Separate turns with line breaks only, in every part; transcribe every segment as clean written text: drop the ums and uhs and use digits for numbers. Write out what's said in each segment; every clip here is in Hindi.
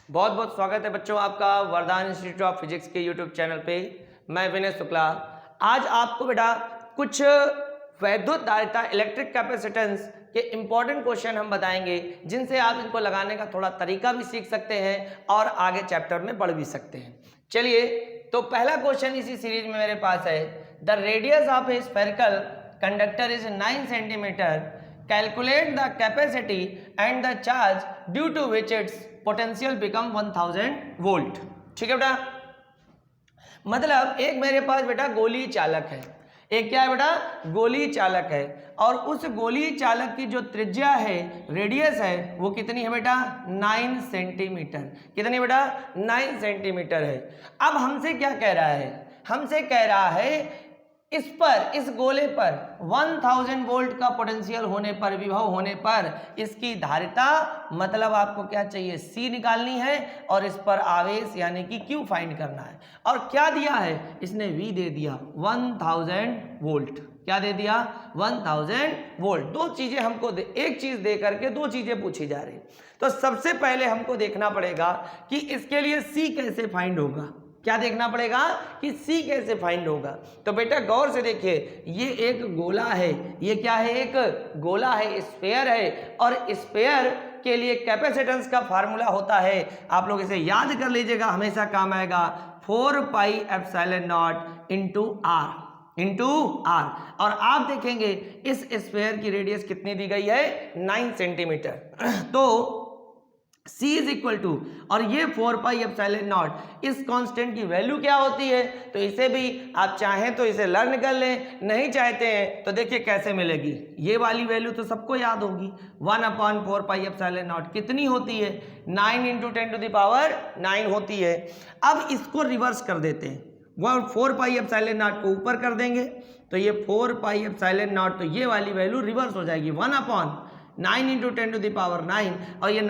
बहुत बहुत स्वागत है बच्चों आपका वरदान इंस्टीट्यूट ऑफ फिजिक्स के यूट्यूब चैनल पे। मैं विनय शुक्ला आज आपको बेटा कुछ वैद्युत धारिता इलेक्ट्रिक कैपेसिटेंस के इम्पोर्टेंट क्वेश्चन हम बताएंगे, जिनसे आप इनको लगाने का थोड़ा तरीका भी सीख सकते हैं और आगे चैप्टर में बढ़ भी सकते हैं। चलिए, तो पहला क्वेश्चन इसी सीरीज में मेरे पास है। The radius of a spherical conductor is 9 centimetre. Calculate the capacity and the charge due to which its potential become 1000 volt. ठीक है बेटा, मतलब एक मेरे पास बेटा गोली चालक है, एक क्या है बेटा गोली चालक है, और उस गोली चालक की जो त्रिज्या है, रेडियस है, वो कितनी है बेटा 9 सेंटीमीटर। कितनी बेटा 9 सेंटीमीटर है। अब हमसे क्या कह रहा है, हमसे कह रहा है इस गोले पर 1000 वोल्ट का पोटेंशियल होने पर, विभव होने पर इसकी धारिता, मतलब आपको क्या चाहिए C निकालनी है और इस पर आवेश यानी कि Q फाइंड करना है। और क्या दिया है इसने, V दे दिया 1000 वोल्ट। क्या दे दिया 1000 वोल्ट। दो चीजें हमको एक चीज दे करके दो चीजें पूछी जा रही। तो सबसे पहले हमको देखना पड़ेगा कि इसके लिए C कैसे फाइंड होगा। क्या देखना पड़ेगा कि C कैसे फाइंड होगा। तो बेटा गौर से देखिए, ये एक गोला है, ये क्या है एक गोला है, स्फेयर है, और स्फेयर के लिए कैपेसिटेंस का फार्मूला होता है, आप लोग इसे याद कर लीजिएगा, हमेशा काम आएगा, 4 pi epsilon nought into R. और आप देखेंगे इस स्फेयर की रेडियस कितनी दी गई है 9 सेंटीमीटर। तो C इज इक्वल टू, और ये 4 पाई एप्सिलॉन नॉट, इस कांस्टेंट की वैल्यू क्या होती है। तो इसे भी आप चाहें तो इसे लर्न कर लें, नहीं चाहते हैं तो देखिए कैसे मिलेगी। ये वाली वैल्यू तो सबको याद होगी, 1/4 पाई एप्सिलॉन नॉट कितनी होती है 9 × 10⁹ होती है। अब इसको रिवर्स कर देते हैं, 4 पाई एप्सिलॉन नॉट को ऊपर कर देंगे तो ये 4 पाई एप्सिलॉन नॉट, तो ये वाली वैल्यू रिवर्स हो जाएगी 1/9 × 10⁹, और ये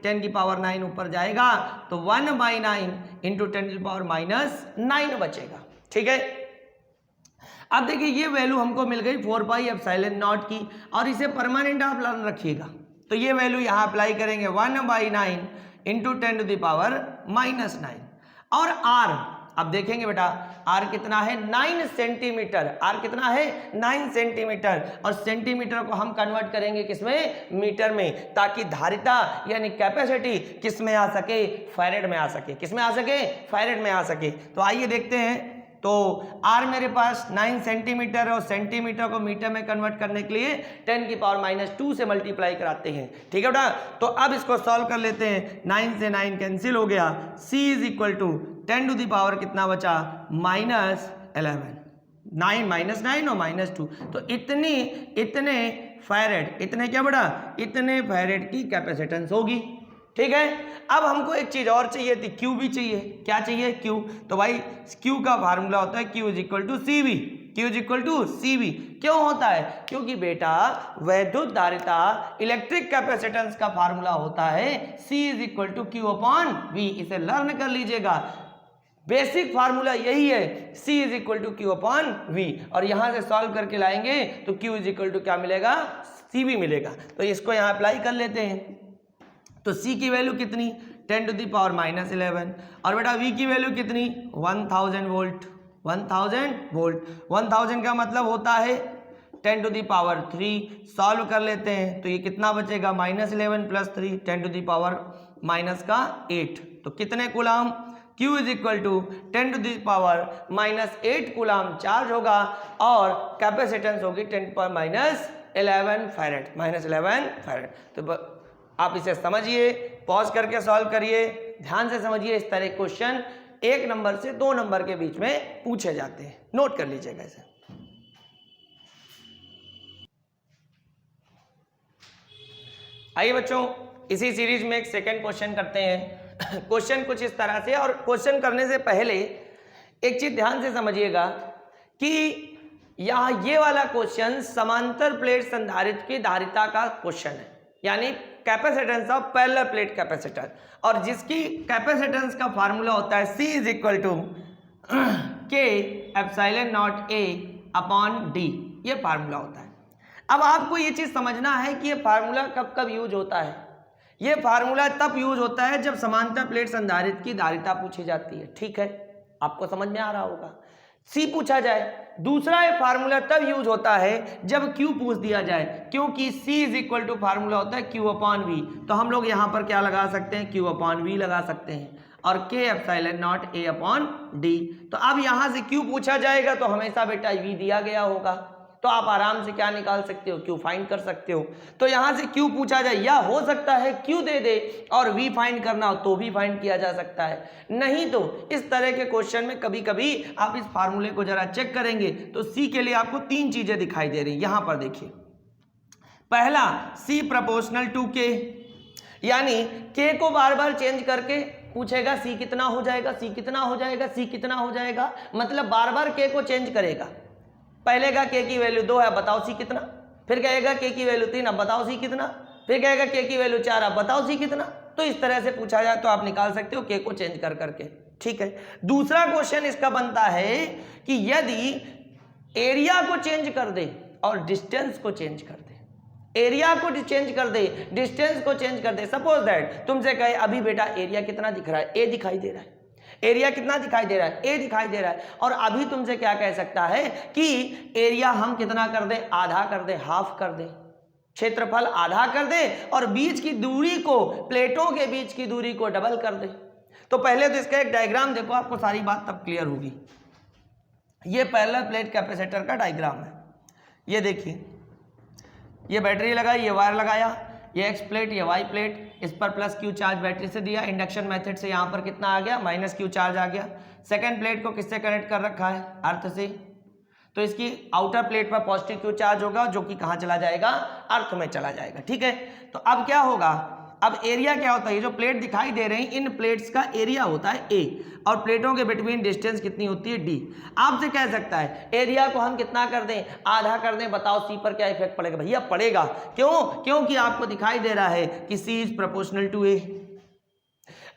10⁹ ऊपर जाएगा तो 1/9 × 10⁻⁹ बचेगा। ठीक है, अब देखिए ये वैल्यू हमको मिल गई 4 पाई एप्सिलॉन नॉट की, और इसे परमानेंट आप लर्न रखिएगा। तो ये वैल्यू यहाँ अप्लाई करेंगे 1/9 × 10⁻⁹ और R, अब देखेंगे बेटा R कितना है 9 सेंटीमीटर। R कितना है 9 सेंटीमीटर, और सेंटीमीटर को हम कन्वर्ट करेंगे किसमें, मीटर में, ताकि धारिता यानी कैपेसिटी किस में आ सके, फैरेड में आ सके। किस में आ सके, फैरेड में आ सके। तो आइए देखते हैं। तो R मेरे पास 9 सेंटीमीटर, और सेंटीमीटर को मीटर में कन्वर्ट करने के लिए 10⁻⁻2 से मल्टीप्लाई कराते हैं। ठीक है बेटा, तो अब इसको सॉल्व कर लेते हैं। 9 से 9 कैंसिल हो गया। C is equal to 10 to the power कितना बचा -11, 9 -9 और -2, तो इतने फैरेड, इतने क्या बड़ा, इतने फैरेड की कैपेसिटेंस होगी। ठीक है, अब हमको एक चीज और चाहिए थी, Q भी चाहिए। क्या चाहिए Q, तो भाई Q का फार्मूला होता है Q = CV। Q = CV क्यों होता है, क्योंकि बेटा वैद्युत धारिता इलेक्ट्रिक कैपेसिटेंस का फार्मूला होता है C = Q/V। इसे लर्न कर लीजिएगा, बेसिक फार्मूला यही है, C = Q/V। और यहां से सॉल्व करके लाएंगे तो Q = क्या मिलेगा, CV मिलेगा। तो इसको यहां अप्लाई कर लेते हैं। तो C की वैल्यू कितनी 10⁻⁻11, और बेटा V की वैल्यू कितनी 1000 वोल्ट। 1000 का मतलब होता है 10⁻3। सॉल्व कर लेते हैं तो ये कितना बचेगा -11 + 3 10⁻⁻8। तो कितने कूलाम, Q = 10⁻⁻8 कूलाम चार्ज होगा, और कैपेसिटेंस होगी 10⁻11 फैरेड। तो आप इसे समझिए, पॉज करके सॉल्व करिए, ध्यान से समझिए। इस तरह क्वेश्चन 1 नंबर से 2 नंबर के बीच में पूछे जाते हैं, नोट कर लीजिएगा इसे। आइए बच्चों, इसी सीरीज में एक सेकंड क्वेश्चन करते हैं। क्वेश्चन कुछ इस तरह से, और क्वेश्चन करने से पहले एक चीज ध्यान से समझिएगा कि यहाँ ये वाला क्वेश्चन समांतर प्लेट संधारित्र की धारिता का क्वेश्चन है, यानी capacitance of parallel plate capacitor, और जिसकी कैपेसिटेंस का फार्मूला होता है C = K∈A/D। ये फार्मूला होता है। अब आपको ये चीज समझना है कि ये फार्मूला कब कब यूज होता है। ये फार्मूला तब यूज होता है जब समांतर प्लेट संधारित्र की धारिता पूछी जाती है। ठीक है, आपको समझ में आ रहा होगा। सी पूछा जाए, दूसरा ये फार्मूला तब यूज होता है जब क्यू पूछ दिया जाए, क्योंकि सी इज इक्वल टू फार्मूला होता है क्यू अपॉन वी। तो हम लोग यहाँ पर क्या लगा सकते हैं, क्यू अपॉन वी लगा सकते हैं, और के epsilon nought A upon D. तो अब यहाँ से क्यू पूछा जाएगा तो हमेशा बेटा वी दिया गया होगा, तो आप आराम से क्या निकाल सकते हो, क्यू फाइंड कर सकते हो। तो यहां से क्यू पूछा जाए, या हो सकता है क्यू दे दे और वी फाइंड करना हो तो भी फाइंड किया जा सकता है। नहीं तो इस तरह के क्वेश्चन में कभी कभी आप इस फार्मूले को जरा चेक करेंगे तो सी के लिए आपको 3 चीजें दिखाई दे रही। यहां पर देखिए, पहला सी प्रोपोर्शनल टू के, यानी के को बार बार चेंज करके पूछेगा सी कितना हो जाएगा, सी कितना हो जाएगा, सी कितना हो जाएगा, मतलब बार बार के को चेंज करेगा। पहले का के की वैल्यू 2 है, बताओ सी कितना, फिर कहेगा के की वैल्यू 3, अब बताओ सी कितना, फिर कहेगा के की वैल्यू 4, अब बताओ सी कितना। तो इस तरह से पूछा जाए तो आप निकाल सकते हो के को चेंज कर करके। ठीक है, दूसरा क्वेश्चन इसका बनता है कि यदि एरिया को चेंज कर दे और डिस्टेंस को चेंज कर दे, एरिया को चेंज कर दे, डिस्टेंस को चेंज कर दे। सपोज दैट तुमसे कहे अभी बेटा एरिया कितना दिख रहा है, ए दिखाई दे रहा है, एरिया कितना दिखाई दे रहा है, ए दिखाई दे रहा है, और अभी तुमसे क्या कह सकता है कि एरिया हम कितना कर दे, आधा कर दे, हाफ कर दे, क्षेत्रफल आधा कर दे, और बीच की दूरी को, प्लेटों के बीच की दूरी को डबल कर दे। तो पहले तो इसका एक डायग्राम देखो, आपको सारी बात तब क्लियर होगी। ये पैरेलल प्लेट कैपेसिटर का डायग्राम है। ये देखिए, ये बैटरी लगाई, ये वायर लगाया, ये एक्स प्लेट, ये वाई प्लेट, इस पर प्लस क्यू चार्ज बैटरी से दिया, इंडक्शन मेथड से यहाँ पर कितना आ गया, माइनस क्यू चार्ज आ गया। सेकंड प्लेट को किससे कनेक्ट कर रखा है, अर्थ से, तो इसकी आउटर प्लेट पर पॉजिटिव क्यू चार्ज होगा जो कि कहाँ चला जाएगा, अर्थ में चला जाएगा। ठीक है, तो अब क्या होगा, अब एरिया क्या होता है, ये जो प्लेट दिखाई दे रही हैं इन प्लेट्स का एरिया होता है ए, और प्लेटों के बिटवीन डिस्टेंस कितनी होती है डी। आपसे कह सकता है एरिया को हम कितना कर दें, आधा कर दें, बताओ सी पर क्या इफेक्ट पड़ेगा। भैया पड़ेगा, क्यों, क्योंकि आपको दिखाई दे रहा है कि सी इज प्रोपोर्शनल टू ए।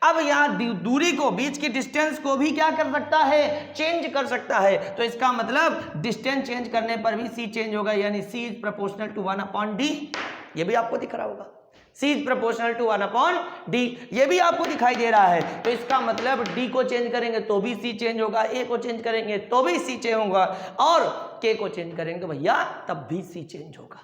अब यहाँ दूरी को, बीच की डिस्टेंस को भी क्या कर सकता है, चेंज कर सकता है। तो इसका मतलब डिस्टेंस चेंज करने पर भी सी चेंज होगा, यानी C is proportional to 1 upon D. ये भी आपको दिख रहा होगा, C is proportional to 1 upon D, ये भी आपको दिखाई दे रहा है। तो इसका मतलब D को चेंज करेंगे तो भी C चेंज होगा, A को चेंज करेंगे तो भी C चेंज होगा, और K को चेंज करेंगे भैया तब भी C चेंज होगा।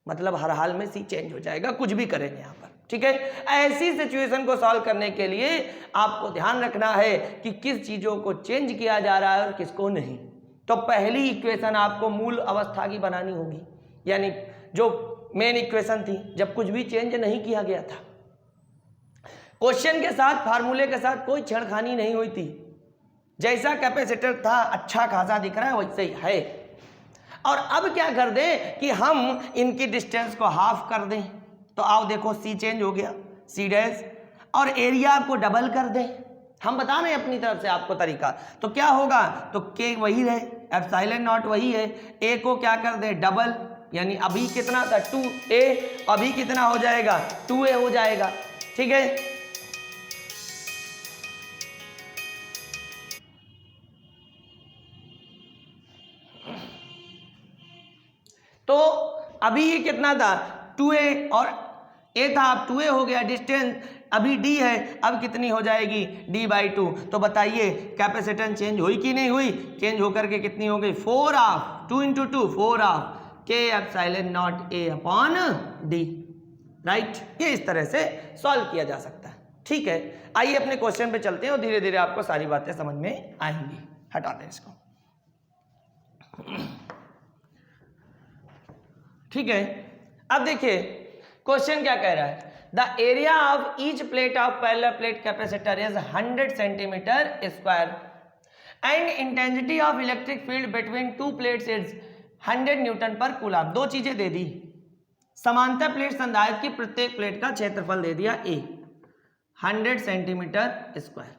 मतलब हर हाल में C चेंज हो जाएगा, कुछ भी करेंगे यहाँ पर। ठीक है, ऐसी सिचुएशन को सॉल्व करने के लिए आपको ध्यान रखना है कि किस चीजों को चेंज किया जा रहा है और किसको नहीं। तो पहली इक्वेशन आपको मूल अवस्था की बनानी होगी, यानी जो मेन इक्वेशन थी जब कुछ भी चेंज नहीं किया गया था। क्वेश्चन के साथ, फार्मूले के साथ कोई छेड़खानी नहीं हुई थी। जैसा कैपेसिटर था अच्छा खासा दिख रहा है वैसे ही है। और अब क्या कर दें कि हम इनकी डिस्टेंस को हाफ कर दें, तो आओ देखो सी चेंज हो गया, सी डैश, और एरिया को डबल कर दें। हम बता रहे हैं अपनी तरफ से आपको तरीका, तो क्या होगा, तो के वही रहे, एप्सिलॉन नॉट वही है, ए को क्या कर दे, डबल, यानी अभी कितना था 2a, अभी कितना हो जाएगा 2a हो जाएगा। ठीक है, तो अभी ये कितना था 2a, और a था अब 2a हो गया, डिस्टेंस अभी d है, अब कितनी हो जाएगी d/2। तो बताइए कैपेसिटेंस चेंज हुई कि नहीं हुई, चेंज होकर के कितनी हो गई 4 हाफ, 2 × 2 4 हाफ के epsilon nought A upon D. Right, ये इस तरह से सॉल्व किया जा सकता है। ठीक है, आइए अपने क्वेश्चन पे चलते हैं और धीरे धीरे आपको सारी बातें समझ में आएंगी। हटाते हैं इसको। ठीक है, अब देखिए क्वेश्चन क्या कह रहा है, the area of each plate of parallel plate capacitor is 100 centimetre square and intensity of electric field between two plates is 100 Newton पर कूलम। दो चीजें दे दी, समांतर प्लेट संधारित्र की प्रत्येक प्लेट का क्षेत्रफल दे दिया A 100 सेंटीमीटर स्क्वायर,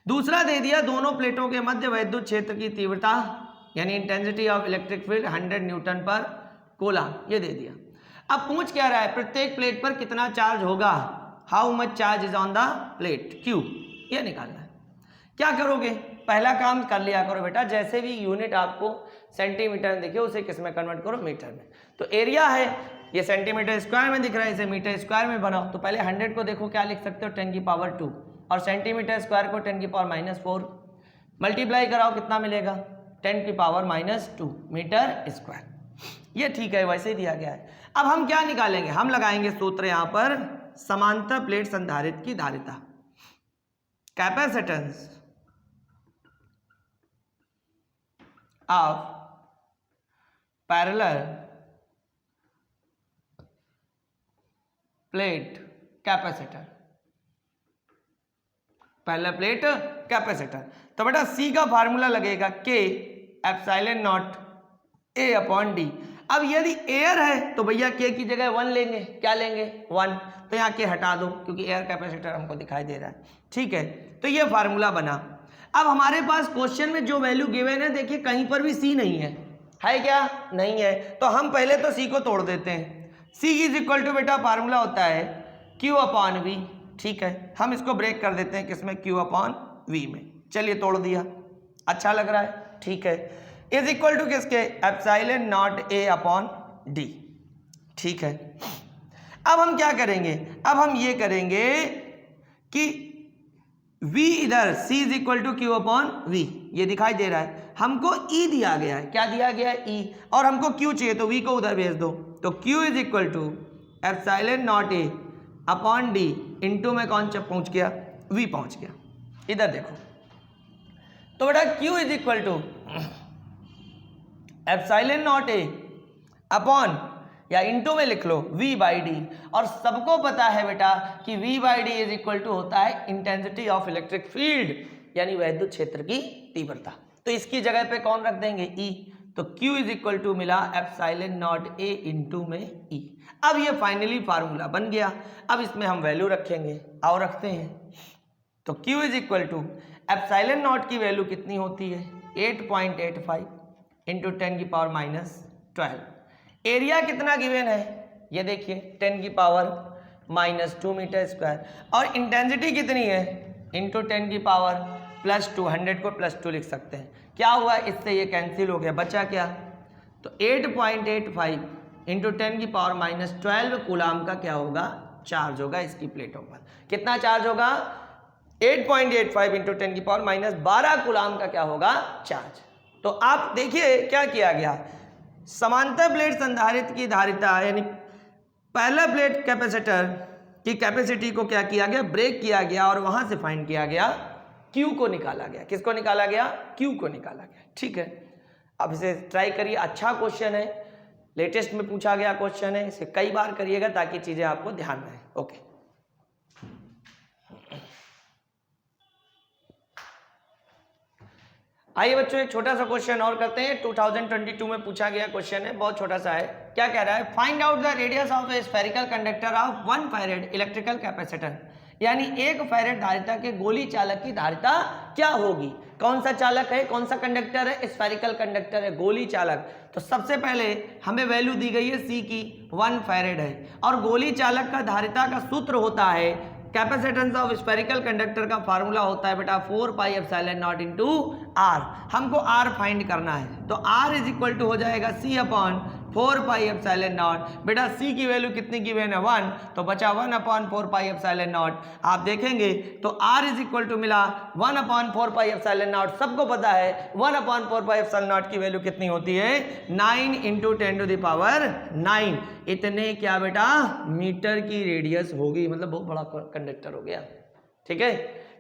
दूसरा दे दिया दोनों प्लेटों के मध्य वैद्युत क्षेत्र की तीव्रता यानी intensity of electric field 100 Newton पर कूलम, ये दे दिया। अब पूछ क्या रहा है, प्रत्येक प्लेट पर कितना चार्ज होगा, how much charge is on the plate, Q, ये निकालना है। क्या करोगे, पहला काम कर लिया करो बेटा, जैसे भी यूनिट आपको सेंटीमीटर में देखिए उसे किस में कन्वर्ट करो, मीटर में। तो एरिया है ये सेंटीमीटर स्क्वायर में दिख रहा है, इसे मीटर स्क्वायर में बनाओ। तो पहले 100 को देखो क्या लिख सकते हो, 10 की पावर 2, और सेंटीमीटर स्क्वायर को 10 की पावर -4 मल्टीप्लाई कराओ, कितना मिलेगा 10 की पावर -2 मीटर स्क्वायर। ये ठीक है, वैसे ही दिया गया है। अब हम क्या निकालेंगे, हम लगाएंगे सूत्र यहां पर समांतर प्लेट संधारित्र की धारिता, capacitance of parallel plate capacitor, parallel plate capacitor. तो बेटा सी का फार्मूला लगेगा के epsilon nought A upon D. अब यदि एयर है तो भैया के की जगह 1 लेंगे, क्या लेंगे 1, तो यहाँ के हटा दो क्योंकि एयर कैपेसिटर हमको दिखाई दे रहा है, ठीक है। तो ये फार्मूला बना। अब हमारे पास क्वेश्चन में जो वैल्यू गिवन है, देखिए कहीं पर भी सी नहीं है क्या, नहीं है, तो हम पहले तो सी को तोड़ देते हैं। सी इज इक्वल टू बेटा फार्मूला होता है क्यू अपॉन वी, ठीक है। हम इसको ब्रेक कर देते हैं किसमें, क्यू अपॉन वी में। चलिए तोड़ दिया, अच्छा लग रहा है, ठीक है। इज इक्वल टू किसके, epsilon nought A upon D, ठीक है। अब हम क्या करेंगे, अब हम ये करेंगे कि v इधर c is equal to Q upon V, ये दिखाई दे रहा है। हमको e दिया गया है, क्या दिया गया है e, और हमको q चाहिए तो v को उधर भेज दो। तो q is equal to epsilon nought A upon D into में कौन पहुंच गया, v पहुंच गया। इधर देखो, तो बेटा q is equal to epsilon nought A upon या इंटू में लिख लो v बाई डी, और सबको पता है बेटा कि v by D is equal to होता है इंटेंसिटी ऑफ इलेक्ट्रिक फील्ड, यानी वैद्युत क्षेत्र की तीव्रता। तो इसकी जगह पे कौन रख देंगे e, तो q इज इक्वल टू मिला एप्सिलॉन नॉट a इंटू में e। अब ये फाइनली फार्मूला बन गया। अब इसमें हम वैल्यू रखेंगे, आओ रखते हैं। तो q is equal to epsilon nought की वैल्यू कितनी होती है 8.85 इंटू 10 की पावर -12। एरिया कितना गिवन है, ये देखिए 10 की पावर -2 मीटर स्क्वायर, और इंटेंसिटी कितनी है इंटू 10 की पावर +2, 100 को +2 लिख सकते हैं। क्या हुआ, इससे ये कैंसिल हो गया, बचा क्या, तो 8.85 इंटू 10 की पावर -12 कूलाम का क्या होगा, चार्ज होगा इसकी प्लेटों पर। कितना चार्ज होगा, 8.85 इंटू 10 की पावर -12 कूलाम का क्या होगा, चार्ज। तो आप देखिए क्या किया गया, समांतर प्लेट संधारित्र की धारिता यानी पैरेलल प्लेट कैपेसिटर की कैपेसिटी को क्या किया गया, ब्रेक किया गया, और वहां से फाइंड किया गया Q को निकाला गया। किसको निकाला गया, Q को निकाला गया, ठीक है। अब इसे ट्राई करिए, अच्छा क्वेश्चन है, लेटेस्ट में पूछा गया क्वेश्चन है, इसे कई बार करिएगा ताकि चीजें आपको ध्यान रहे। ओके, आइए बच्चों एक छोटा सा क्वेश्चन और करते हैं। 2022 में पूछा गया क्वेश्चन है, बहुत छोटा सा है। क्या कह रहा है, find out the radius of a spherical conductor of 1 farad electrical capacitor, यानी 1 फैरेड धारिता के गोली चालक की धारिता क्या होगी। कौन सा चालक है, कौन सा कंडक्टर है, स्फेरिकल कंडक्टर है, गोली चालक। तो सबसे पहले हमें वैल्यू दी गई है सी की 1 फैरेड है, और गोली चालक का धारिता का सूत्र होता है, कैपेसिटेंस ऑफ स्फेरिकल कंडक्टर का फार्मूला होता है बेटा 4 pi epsilon nought into R. हमको आर फाइंड करना है, तो आर इज इक्वल टू हो जाएगा C upon 4 pi epsilon nought. बेटा सी की वैल्यू कितनी गिवन है 1, तो बचा 1 अपॉन 4 पाई एप्सिलॉन नॉट। आप देखेंगे तो आर इज इक्वल टू मिला 1 अपॉन 4 पाई एप्सिलॉन नॉट। सबको पता है 1 अपॉन 4 पाई एप्सिलॉन नॉट की वैल्यू कितनी होती है 9 इंटू 10 टू द पावर 9। इतने क्या बेटा मीटर की रेडियस होगी, मतलब बहुत बड़ा कंडक्टर हो गया, ठीक है।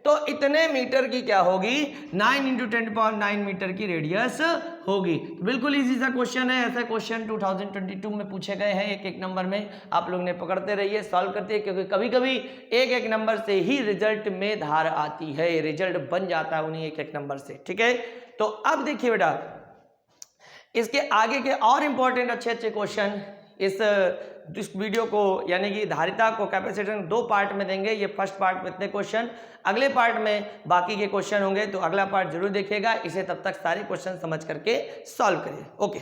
तो इतने मीटर की क्या होगी 9 इंटू 10 पावर 9 मीटर की रेडियस होगी। तो बिल्कुल इजी सा क्वेश्चन है, ऐसे क्वेश्चन 2022 में पूछे गए हैं। एक नंबर में आप लोग ने पकड़ते रहिए, सॉल्व करते हैं, क्योंकि कभी कभी एक नंबर से ही रिजल्ट में धार आती है, रिजल्ट बन जाता है उन्हीं एक नंबर से, ठीक है। तो अब देखिए बेटा इसके आगे के और इंपॉर्टेंट अच्छे क्वेश्चन इस वीडियो को यानी कि धारिता को कैपेसिटर 2 पार्ट में देंगे। ये फर्स्ट पार्ट में इतने क्वेश्चन, अगले पार्ट में बाकी के क्वेश्चन होंगे, तो अगला पार्ट जरूर देखिएगा। इसे तब तक सारे क्वेश्चन समझ करके सॉल्व करिए। ओके।